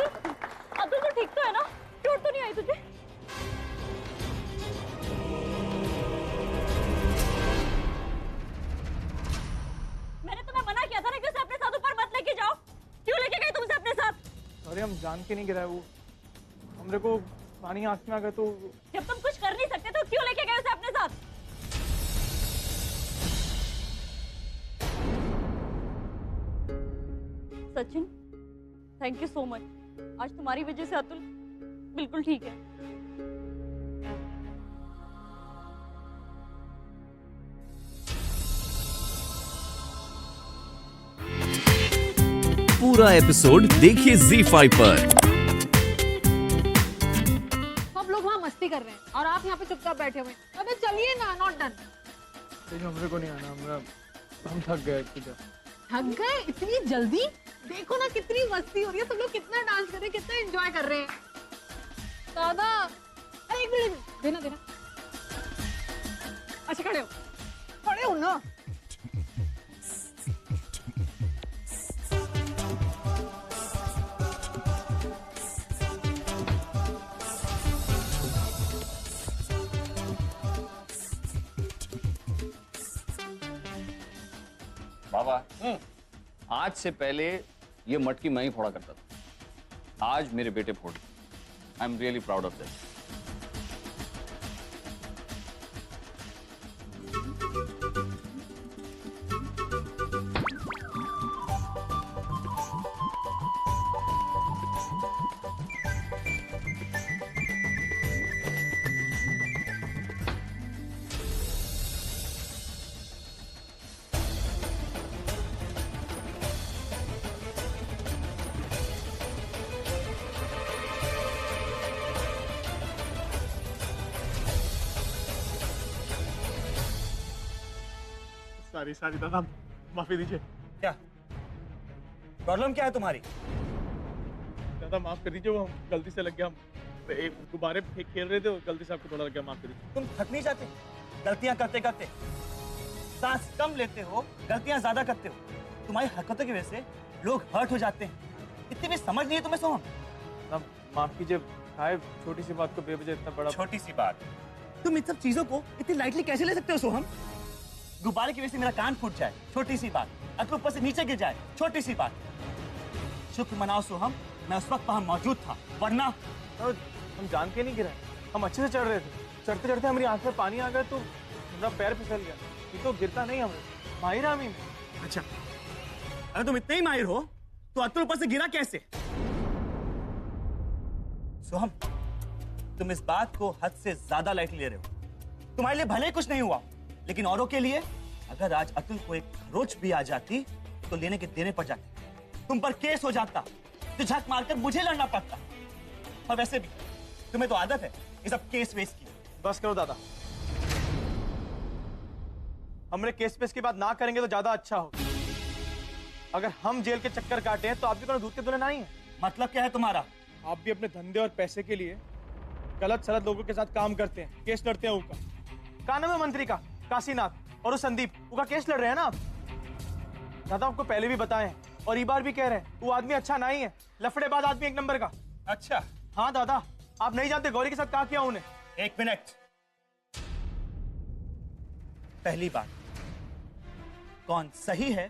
अब्दुल तो ठीक तो है ना? चोट तो नहीं आई तुझे? मैंने तुम्हें मना किया था ना कि उसे अपने साथ ऊपर मत लेके जाओ। क्यों लेके गई तुमसे अपने साथ? अरे हम जान के नहीं गिराए, वो हमरे को पानी आंख में आ गया तो। जब तुम कुछ कर नहीं सकते तो क्यों लेके गए उसे अपने साथ? Sachin, thank you so much. आज तुम्हारी वजह से अतुल बिल्कुल ठीक है। पूरा एपिसोड देखिए ZEE5 पर। सब लोग वहाँ मस्ती कर रहे हैं और आप यहाँ पे चुपचाप बैठे हुए हैं। अबे चलिए ना, नॉट डन। हमरे को नहीं आना, हम थक गए। थक गए इतनी जल्दी? देखो ना कितनी मस्ती हो रही है, सब लोग कितना डांस कर रहे हैं, कितना एंजॉय कर रहे हैं। दादा, अरे एक मिनट देना देना। अच्छा खड़े हो ना। बाबा, आज से पहले ये मटकी मैं ही फोड़ा करता था। आज मेरे बेटे फोड़। I am really proud of that. सारी दादा, माफी दीजिए। क्या प्रॉब्लम क्या है तुम्हारी? दादा माफ कर दीजिए, वो हम गलती से लग गया। हम एक गुब्बारे खेल रहे थे और गलती से आपको थोड़ा लग गया, माफ कर दीजिए। तुम थक नहीं जाते गलतियां करते करते? सांस कम लेते हो, गलतियां ज्यादा करते हो। तुम्हारी हरकतों की वजह से लोग हर्ट हो जाते हैं। इतनी भी समझ नहीं है तुम्हें सोहम? माफ कीजिए, साहब छोटी सी बात को बेवजह इतना बड़ा। छोटी सी बात? तुम इन सब चीजों को इतनी लाइटली कैसे ले सकते हो सोहम? गुब्बारे की वजह से मेरा कान फूट जाए, छोटी सी बात। अगर ऊपर से नीचे गिर जाए, छोटी सी बात। शुक्र मनाओ सोहम, मैं उस वक्त वहां मौजूद था, वरना। हम जान के नहीं गिरे, हम अच्छे से चढ़ रहे थे। चढ़ते चढ़ते हमारी आंख में पानी आ गया तो मेरा पैर फिसल गया। ये तो गिरता नहीं हमें, माहिर आमी में। अच्छा, अगर तुम इतने ही माहिर हो तो अतुल ऊपर से गिरा कैसे? सोहम, तुम इस बात को हद से ज्यादा लाइटली ले रहे हो। तुम्हारे लिए भले ही कुछ नहीं हुआ, लेकिन औरों के लिए अगर आज अतुल को एक खरोच भी आ जाती तो लेने के देने पड़ जाते। तुम पर केस हो जाता तो झक मारकर मुझे लड़ना पड़ता। और वैसे भी तुम्हें तो आदत है ये सब केस वेस की। बस करो दादा, हमने केस पेस की बात ना करेंगे तो ज्यादा अच्छा हो। अगर हम जेल के चक्कर काटे हैं तो आप भी कोनो दूध के धुले नहीं है। मतलब क्या है तुम्हारा? आप भी अपने धंधे और पैसे के लिए गलत सलत लोगों के साथ काम करते हैं, केस लड़ते हैं। का नाम है मंत्री का? काशीनाथ। और उस संदीप, उनका केस लड़ रहे हैं ना आप। दादा आपको पहले भी बताए हैं और ये बार भी कह रहे हैं, वो आदमी अच्छा नहीं है, लफड़ेबाज आदमी एक नंबर का। अच्छा, हाँ दादा, आप नहीं जानते गौरी के साथ क्या किया उन्हें। एक मिनट। पहली बात, कौन सही है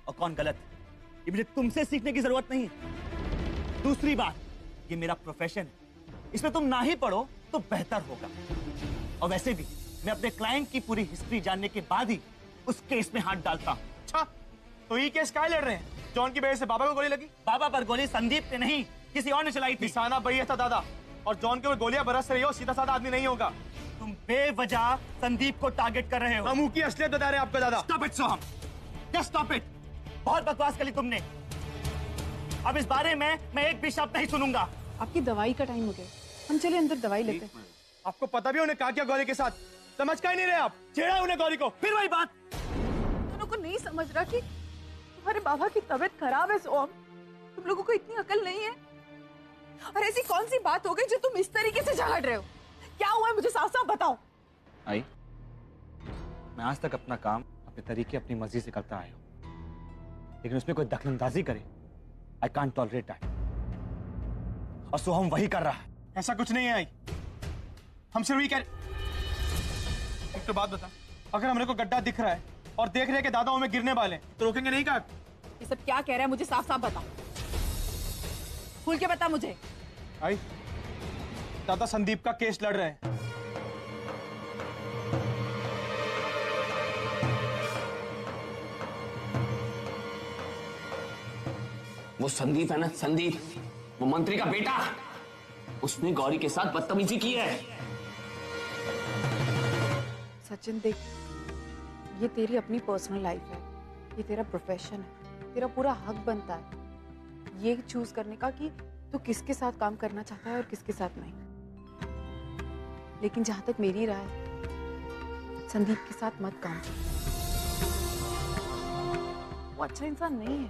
और कौन गलत है ये मुझे तुमसे सीखने की जरूरत नहीं है। दूसरी बात, ये मेरा प्रोफेशन है, इसमें तुम ना ही पढ़ो तो बेहतर होगा। और वैसे भी मैं अपने क्लाइंट की पूरी हिस्ट्री जानने के बाद ही उस केस में हाथ डालता हूं। अच्छा, तो ये केस क्या लड़ रहे हैं? जॉन की वजह से बाबा को गोली लगी? बाबा पर गोली संदीप ने नहीं, किसी और ने चलाई थी। निशाना भैया था दादा, और जॉन के ऊपर गोलियां बरस रही हो, सीधा साधा आदमी नहीं होगा। तुम बेवजह संदीप को टारगेट कर रहे हो। हम की असलियत बता रहे हैं आपको दादा। Stop it Soham, just stop it. बहुत बकवास करी तुमने। अब इस बारे में मैं एक भी शब्द नहीं सुनूंगा। आपकी दवाई का टाइम हो गया, हम चले अंदर दवाई लेते हैं। आपको पता भी उन्हें क्या किया गौरी के साथ? समझ का ही नहीं रहे आप। छेड़ा उन्हें गौरी को। फिर वही बात। दोनों को नहीं समझ रहा कि तुम्हारे बाबा की तबीयत खराब है सोहम। तुम लोगों को इतनी अकल नहीं है। और ऐसी कौन सी बात हो गई जो तुम इस तरीके से झगड़ रहे हो? क्या हुआ है मुझे साफ साफ बताओ। आई, मैं आज तक अपना काम अपने तरीके अपनी मर्जी से करता आया हूं, लेकिन उसमें कोई दखलंदाजी करे, आई कांट टॉलरेट दैट। और सोहम वही कर रहा है। ऐसा कुछ नहीं है आई, हम सिर्फ ये कह एक तो बात बता, अगर हमरे को गड्ढा दिख रहा है और देख रहे हैं कि दादा हमें गिरने वाले हैं, तो रोकेंगे नहीं? का ये सब क्या कह रहा है मुझे साफ साफ बता, खुल के बता मुझे। आई, दादा संदीप का केस लड़ रहे हैं। वो संदीप है ना, संदीप, वो मंत्री का बेटा, उसने गौरी के साथ बदतमीजी की है। सचिन देख, ये तेरी अपनी पर्सनल लाइफ है, ये तेरा प्रोफेशन है, तेरा पूरा हक बनता है ये चूज करने का कि तू किसके साथ काम करना चाहता है और किसके साथ नहीं। लेकिन जहां तक मेरी राय है, संदीप के साथ मत काम कर। वो अच्छा इंसान नहीं है।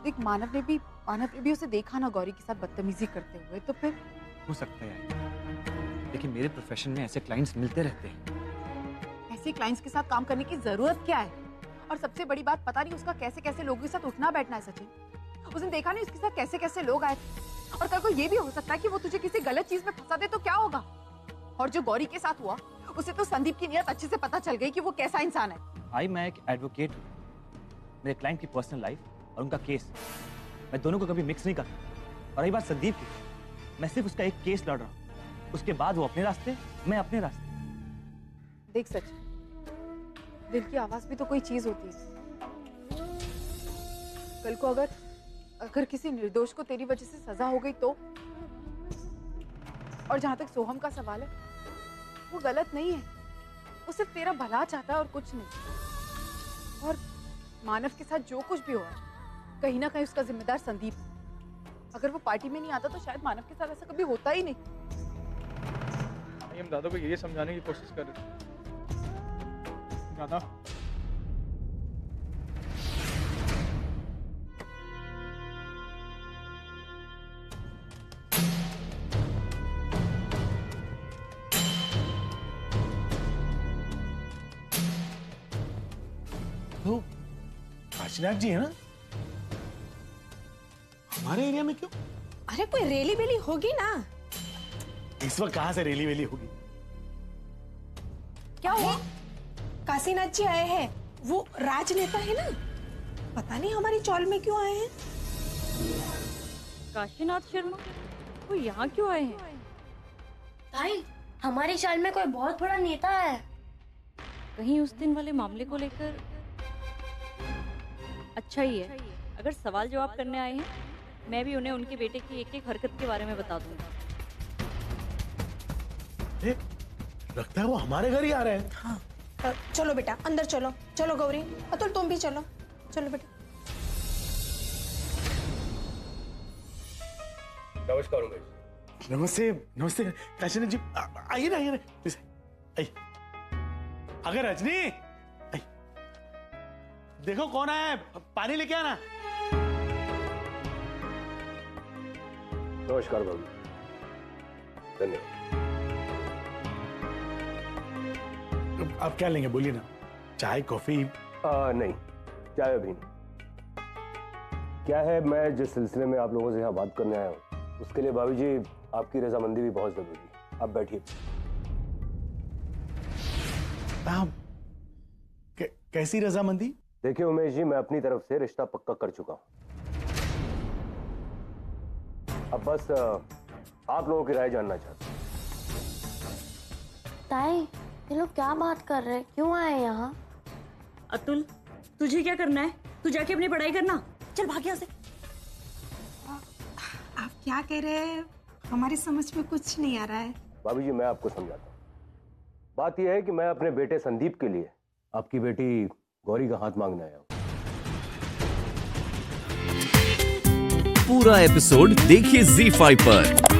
देख, मानव ने भी उसे देखा ना गौरी के साथ बदतमीजी करते हुए, तो फिर हो सकता है, लेकिन मेरे प्रोफेशन में ऐसे क्लाइंट्स मिलते रहते हैं। ऐसे क्लाइंट्स के साथ काम करने की जरूरत क्या है? और सबसे बड़ी बात, पता नहीं उसका कैसे कैसे लोगों के साथ उठना बैठना है। सचिन, उसने देखा नहीं उसके साथ कैसे कैसे लोग आए थे, और कल को ये भी हो सकता है कि वो तुझे किसी गलत चीज में फंसा दे, तो क्या होगा? और जो गौरी के साथ हुआ, उसे तो संदीप की नीयत अच्छे से पता चल गई कि वो कैसा इंसान है। मैं एक एडवोकेट हूँ, मेरे क्लाइंट की पर्सनल लाइफ और उनका केस, मैं दोनों को कभी मिक्स नहीं करता। और रही बात संदीप की, मैं सिर्फ उसका एक केस लड़ रहा हूँ, उसके बाद वो अपने रास्ते, मैं अपने रास्ते। देख सचिन, दिल की आवाज भी तो कोई चीज होती है। कल को अगर किसी निर्दोष को तेरी वजह से सजा हो गई तो? और जहां तक सोहम का सवाल है, वो गलत नहीं है, वो सिर्फ तेरा भला चाहता है और कुछ नहीं। और मानव के साथ जो कुछ भी हुआ है, कहीं ना कहीं उसका जिम्मेदार संदीप है। अगर वो पार्टी में नहीं आता तो शायद मानव के साथ ऐसा कभी होता ही नहीं। हम दादा को ये समझाने की कोशिश कर रहे थे। दादा, तो काशीनाथ जी है ना, हमारे एरिया में क्यों? अरे कोई रैली बेली होगी ना। इस वक्त कहां से रैली वेली होगी? क्या हुआ? काशीनाथ जी आए हैं, वो राजनेता है ना, पता नहीं हमारी चौल में क्यों आए हैं। काशीनाथ शर्मा, वो यहाँ क्यों आए हैं? भाई, हमारी चाल में कोई बहुत बड़ा नेता है। कहीं उस दिन वाले मामले को लेकर? अच्छा ही है, अगर सवाल जवाब करने आए हैं, मैं भी उन्हें उनके बेटे की एक एक हरकत के बारे में बता दूंगा। लगता है वो हमारे घर ही आ रहे हैं। हाँ, चलो बेटा अंदर चलो, चलो गौरी, अतुल तुम भी चलो, चलो बेटा। नमस्कार उमेश। नमस्ते नमस्ते काशीनाथ जी, आइए ना, आइए ना, आइए। अगर रजनी, आइए। देखो कौन आया है, पानी लेके आना। नमस्कार बाबू, धन्यवाद। आप क्या लेंगे बोलिए ना, चाय कॉफी? नहीं, चाय अभी नहीं। क्या है, मैं जिस सिलसिले में आप लोगों से यहाँ बात करने आया हूँ, उसके लिए भाभी जी आपकी रजामंदी भी बहुत जरूरी है। आप बैठिए। कैसी रजामंदी? देखिए उमेश जी, मैं अपनी तरफ से रिश्ता पक्का कर चुका हूँ। अब बस आप लोगों की राय जानना चाहता हूँ। ताई, ये लोग क्या बात कर रहे हैं, क्यों आए यहाँ? अतुल, तुझे क्या करना है? तू जाके अपनी पढ़ाई करना, चल भाग यहाँ से। आप क्या कह रहे हैं, हमारी समझ में कुछ नहीं आ रहा है। भाभी जी, मैं आपको समझाता हूँ। बात यह है कि मैं अपने बेटे संदीप के लिए आपकी बेटी गौरी का हाथ मांगने आया हूँ। पूरा एपिसोड देखिए ZEE5 पर।